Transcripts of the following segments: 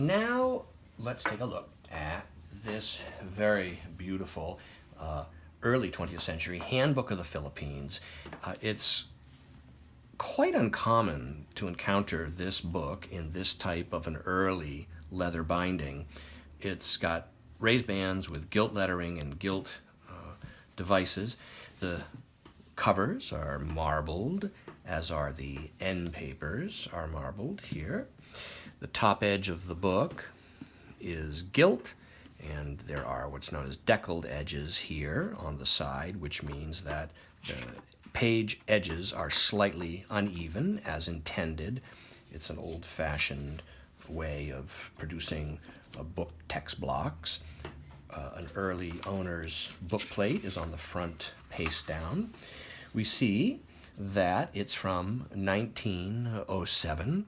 now let's take a look at this very beautiful early 20th century Handbook of the Philippines. It's quite uncommon to encounter this book in this type of an early leather binding. It's got raised bands with gilt lettering and gilt devices. The covers are marbled, as are the end papers are marbled here. The top edge of the book is gilt, and there are what's known as deckled edges here on the side, which means that the page edges are slightly uneven as intended. It's an old-fashioned way of producing book text blocks. An early owner's book plate is on the front paste down. We see that it's from 1907, and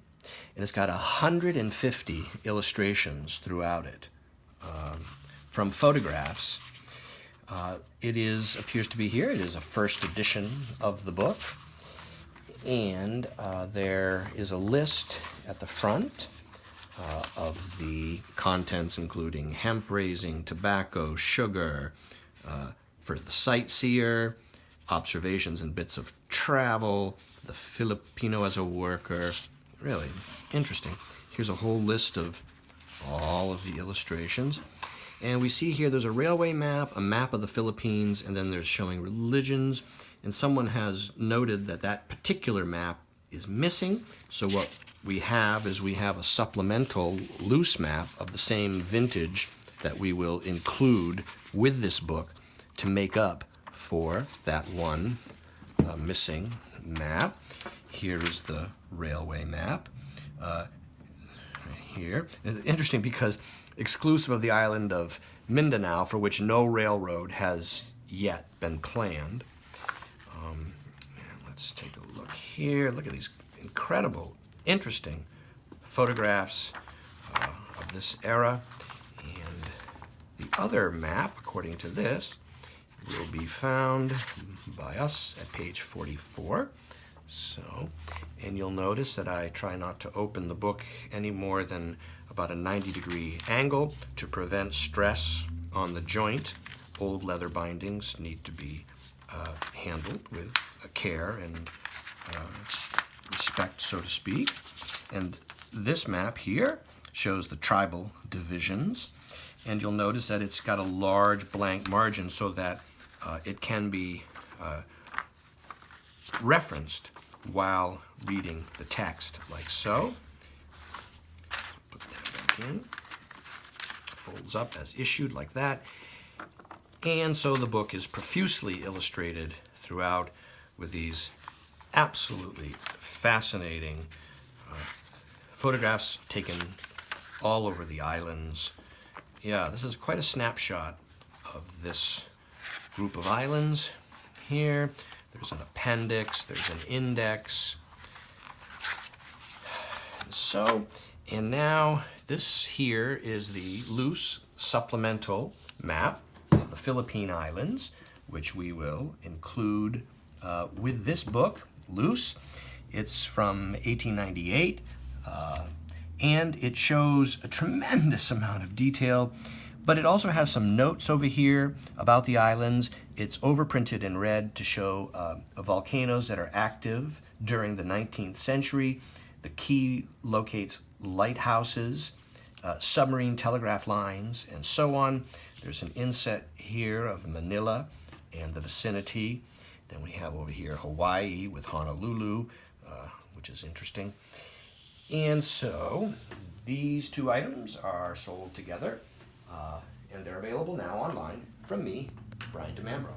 it's got 150 illustrations throughout it. From photographs, it appears to be here. It is a first edition of the book, and there is a list at the front of the contents, including hemp raising, tobacco, sugar, for the sightseer, observations and bits of travel, the Filipino as a worker. Really interesting. Here's a whole list of all of the illustrations. And we see here there's a railway map, a map of the Philippines, and then there's showing religions. And someone has noted that that particular map is missing. So what we have is a supplemental loose map of the same vintage that we will include with this book to make up for that one missing map. Here is the railway map. Here. Interesting because exclusive of the island of Mindano, for which no railroad has yet been planned. Let's take a look here. Look at these incredible, interesting photographs of this era. And the other map, according to this, will be found by us at page 44. So, and you'll notice that I try not to open the book any more than about a 90-degree angle to prevent stress on the joint. Old leather bindings need to be handled with care and respect, so to speak. And this map here shows the tribal divisions, and you'll notice that it's got a large blank margin so that it can be referenced while reading the text, like so. Put that back in. Folds up as issued, like that. And so the book is profusely illustrated throughout with these absolutely fascinating photographs taken all over the islands. Yeah, this is quite a snapshot of this group of islands here. There's an appendix, there's an index. And now this here is the loose supplemental map of the Philippine Islands, which we will include with this book, loose. It's from 1898, and it shows a tremendous amount of detail, but it also has some notes over here about the islands. It's overprinted in red to show volcanoes that are active during the 19th century. The key locates lighthouses, submarine telegraph lines, and so on. There's an inset here of Manila and the vicinity. Then we have over here Hawaii with Honolulu, which is interesting. And so these two items are sold together, and they're available now online from me, Brian DeMambro.